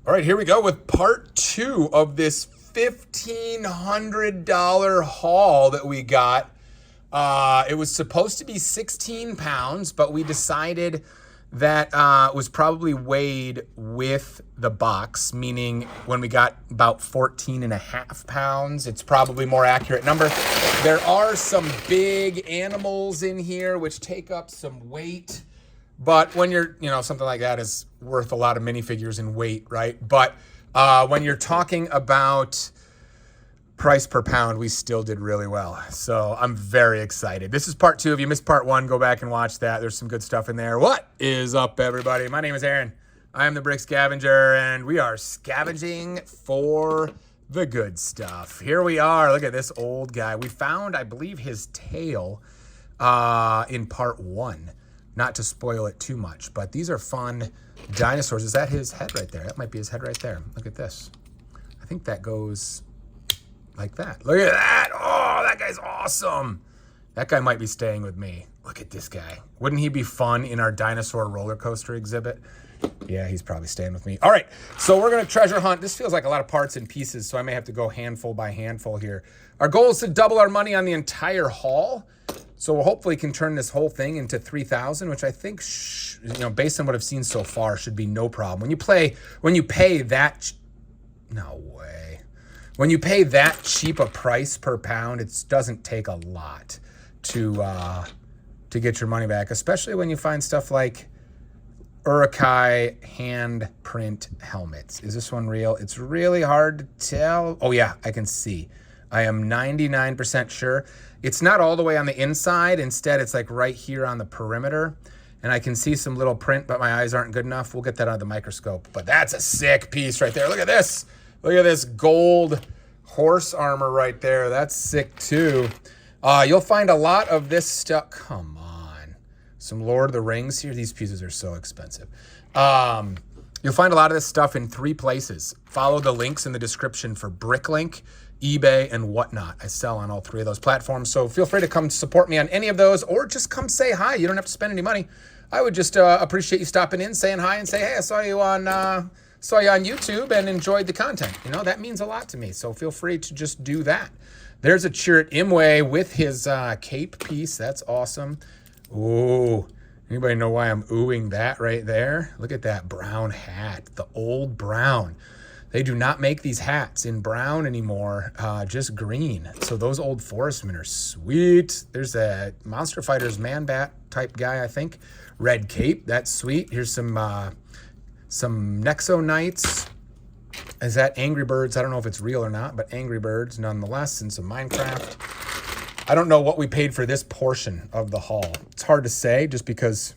All right, here we go with part 2 of this $1,500 haul that we got. It was supposed to be 16 pounds, but we decided that it was probably weighed with the box, meaning when we got about 14 and a half pounds, it's probably more accurate number. There are some big animals in here which take up some weight. But when you're, something like that is worth a lot of minifigures in weight, right? But when you're talking about price per pound, we still did really well. So I'm very excited. This is part 2. If you missed part 1, go back and watch that. There's some good stuff in there. What is up, everybody? My name is Aaron. I am the Brick Scavenger, and we are scavenging for the good stuff. Here we are. Look at this old guy. We found, I believe, his tail in part 1. Not to spoil it too much, but these are fun dinosaurs. Is that his head right there? That might be his head right there. Look at this. I think that goes like that. Look at that. Oh, that guy's awesome. That guy might be staying with me. Look at this guy. Wouldn't he be fun in our dinosaur roller coaster exhibit? Yeah, he's probably staying with me. All right, so we're going to treasure hunt. This feels like a lot of parts and pieces, so I may have to go handful by handful here. Our goal is to double our money on the entire haul. So we'll hopefully can turn this whole thing into 3,000, which I think, based on what I've seen so far, should be no problem. When you pay that, no way. When you pay that cheap a price per pound, it doesn't take a lot to get your money back, especially when you find stuff like Urukai handprint helmets. Is this one real? It's really hard to tell. Oh yeah, I can see. I am 99% sure. It's not all the way on the inside. Instead, it's like right here on the perimeter. And I can see some little print, but my eyes aren't good enough. We'll get that under the microscope. But that's a sick piece right there. Look at this. Look at this gold horse armor right there. That's sick too. You'll find a lot of this stuff. Come on. Some Lord of the Rings here. These pieces are so expensive. You'll find a lot of this stuff in 3 places. Follow the links in the description for Bricklink, eBay, and whatnot. I sell on all 3 of those platforms, so feel free to come support me on any of those, or just come say hi. You don't have to spend any money. I would just appreciate you stopping in, saying hi, and say, hey, I saw you on YouTube and enjoyed the content. That means a lot to me, so feel free to just do that. There's a Chirrut Imwe with his cape piece. That's awesome. Ooh. Anybody know why I'm oohing that right there? Look at that brown hat, the old brown. They do not make these hats in brown anymore, just green. So those old forestmen are sweet. There's a Monster Fighters Man-Bat type guy, I think. Red cape, that's sweet. Here's some Nexo Knights. Is that Angry Birds? I don't know if it's real or not, but Angry Birds nonetheless, and some Minecraft. I don't know what we paid for this portion of the haul. It's hard to say just because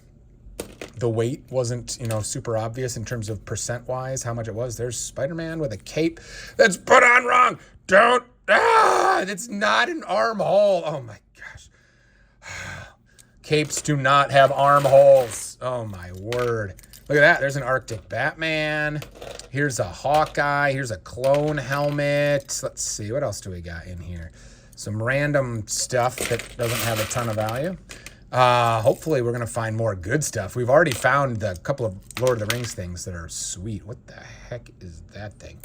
the weight wasn't, super obvious in terms of percent-wise how much it was. There's Spider-Man with a cape that's put on wrong. It's not an armhole. Oh my gosh. Capes do not have armholes. Oh my word. Look at that. There's an Arctic Batman. Here's a Hawkeye. Here's a clone helmet. Let's see. What else do we got in here? Some random stuff that doesn't have a ton of value. Hopefully we're going to find more good stuff. We've already found a couple of Lord of the Rings things that are sweet. What the heck is that thing?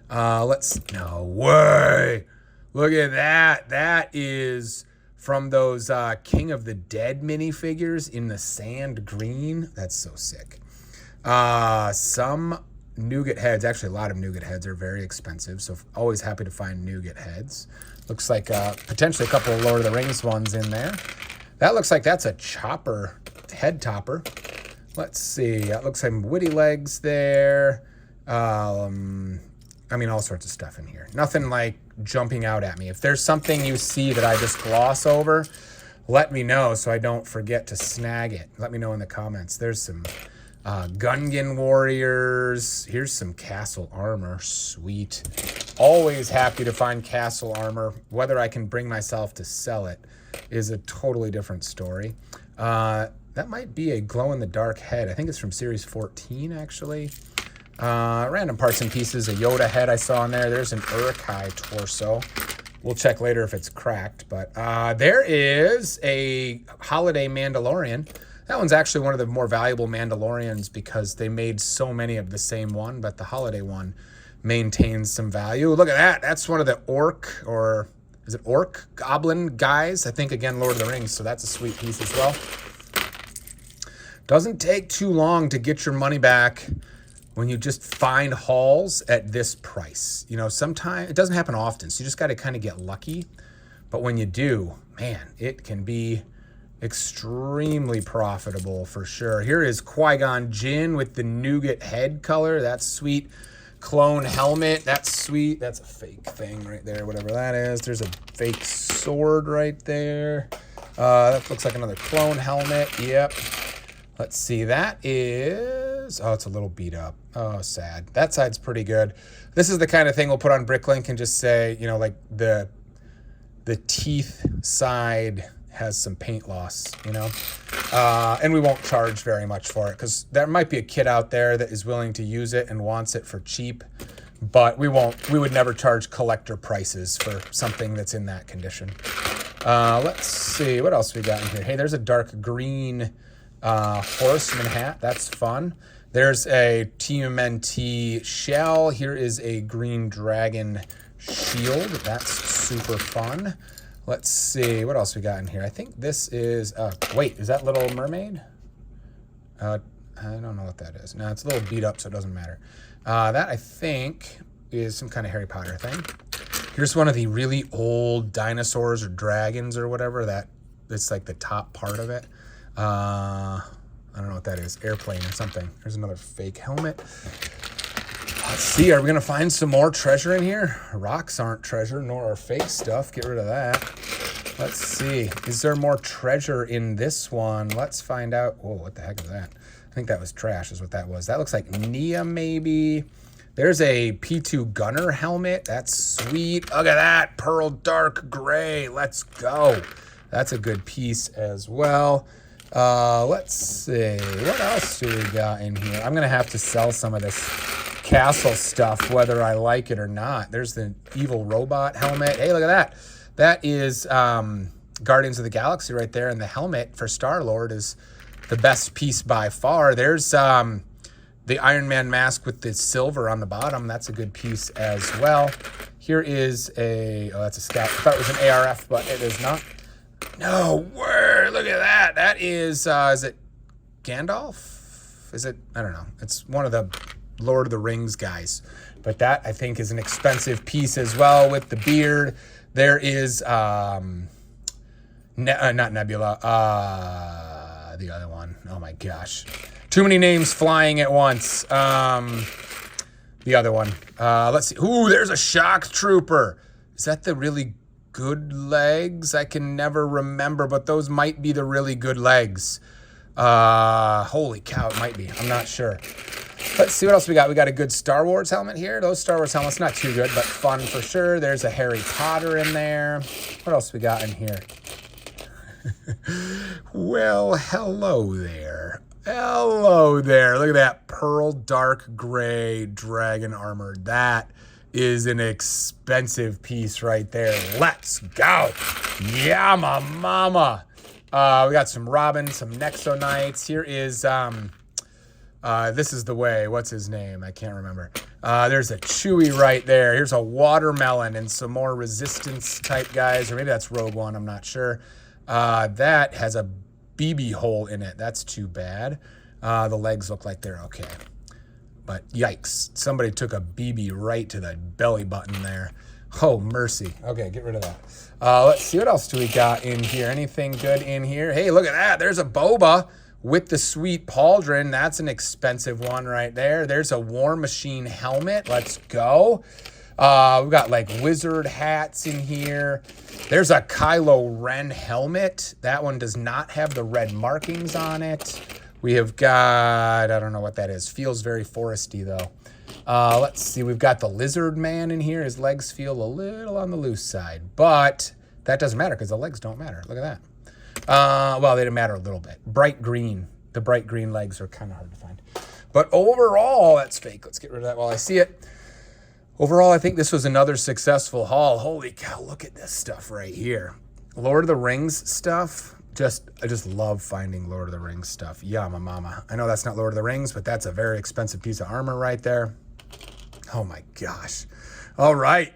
No way. Look at that. That is from those King of the Dead minifigures in the sand green. That's so sick. Some nougat heads. Actually, a lot of nougat heads are very expensive, so always happy to find nougat heads. Looks like potentially a couple of Lord of the Rings ones in there. That looks like that's a chopper, head topper. Let's see. That looks like witty legs there. All sorts of stuff in here. Nothing like jumping out at me. If there's something you see that I just gloss over, let me know so I don't forget to snag it. Let me know in the comments. There's some Gungan warriors. Here's some castle armor. Sweet. Always happy to find castle armor. Whether I can bring myself to sell it is a totally different story. That might be a glow-in-the-dark head. I think it's from Series 14, actually. Random parts and pieces. A Yoda head I saw in there. There's an Urukai torso. We'll check later if it's cracked. But there is a Holiday Mandalorian. That one's actually one of the more valuable Mandalorians because they made so many of the same one, but the holiday one maintains some value. Look at that. That's one of the orc, or is it orc goblin guys? I think, again, Lord of the Rings, so that's a sweet piece as well. Doesn't take too long to get your money back when you just find hauls at this price. You know, sometimes it doesn't happen often, so you just got to kind of get lucky. But when you do, man, it can be extremely profitable for sure. Here is Qui-Gon Jinn with the nougat head color. That's sweet. Clone helmet. That's sweet. That's a fake thing right there, whatever that is. There's a fake sword right there. That looks like another clone helmet. Yep. Let's see. That is... oh, it's a little beat up. Oh, sad. That side's pretty good. This is the kind of thing we'll put on Bricklink and just say, you know, like the teeth side has some paint loss, you know, and we won't charge very much for it because there might be a kid out there that is willing to use it and wants it for cheap, but we would never charge collector prices for something that's in that condition. Let's see what else we got in here. Hey, there's a dark green horseman hat. That's fun. There's a TMNT shell. Here is a green dragon shield. That's super fun. Let's see what else we got in here. I think this is, wait, is that Little Mermaid? I don't know what that is. No, it's a little beat up, so it doesn't matter. That, I think, is some kind of Harry Potter thing. Here's one of the really old dinosaurs or dragons or whatever. That's like the top part of it. I don't know what that is. Airplane or something. There's another fake helmet. Let's see, are we going to find some more treasure in here? Rocks aren't treasure, nor are fake stuff. Get rid of that. Let's see. Is there more treasure in this one? Let's find out. Whoa, what the heck is that? I think that was trash is what that was. That looks like Nia, maybe. There's a P2 gunner helmet. That's sweet. Look at that. Pearl dark gray. Let's go. That's a good piece as well. Let's see. What else do we got in here? I'm going to have to sell some of this castle stuff, whether I like it or not. There's the evil robot helmet. Hey, look at that. That is Guardians of the Galaxy right there, and the helmet for Star-Lord is the best piece by far. There's the Iron Man mask with the silver on the bottom. That's a good piece as well. Here is a... oh, that's a scout. I thought it was an ARF, but it is not. No way. Look at that. That is it Gandalf? Is it? I don't know. It's one of the Lord of the Rings guys. But that, I think, is an expensive piece as well with the beard. There is, not Nebula, the other one. Oh, my gosh. Too many names flying at once. The other one. Let's see. Ooh, there's a shock trooper. Is that the really good legs? I can never remember, but those might be the really good legs. Holy cow, it might be. I'm not sure. Let's see what else we got. We got a good Star Wars helmet here. Those Star Wars helmets, not too good, but fun for sure. There's a Harry Potter in there. What else we got in here? Well, hello there. Hello there. Look at that pearl dark gray dragon armor. That is an expensive piece right there. Let's go. Yeah, my mama. We got some Robin, some Nexo Knights. Here is, this is the way. What's his name? I can't remember. There's a Chewie right there. Here's a watermelon and some more resistance type guys. Or maybe that's Rogue One. I'm not sure. That has a BB hole in it. That's too bad. The legs look like they're okay. But yikes. Somebody took a BB right to the belly button there. Oh, mercy. Okay, get rid of that. Let's see. What else do we got in here? Anything good in here? Hey, look at that. There's a Boba with the sweet pauldron. That's an expensive one right there. There's a War Machine helmet. Let's go. We've got like wizard hats in here. There's a Kylo Ren helmet. That one does not have the red markings on it. We have got, I don't know what that is. Feels very foresty though. Let's see. We've got the lizard man in here. His legs feel a little on the loose side, but that doesn't matter because the legs don't matter. Look at that. Well, they don't matter a little bit. Bright green. The bright green legs are kind of hard to find. But overall, that's fake. Let's get rid of that while I see it. Overall, I think this was another successful haul. Holy cow, look at this stuff right here. Lord of the Rings stuff. I just love finding Lord of the Rings stuff. Yeah, my mama. I know that's not Lord of the Rings, but that's a very expensive piece of armor right there. Oh my gosh. All right.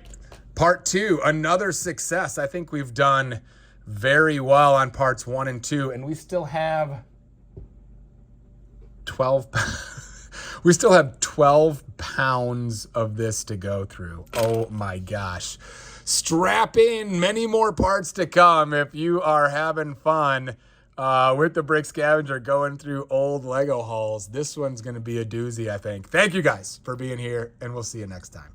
Part 2, another success. I think we've done very well on parts 1 and 2, and we still have 12 we still have 12 pounds of this to go through. Oh my gosh. Strap in, many more parts to come if you are having fun with the Brick Scavenger going through old Lego hauls. This one's going to be a doozy, I think. Thank you guys for being here, and we'll see you next time.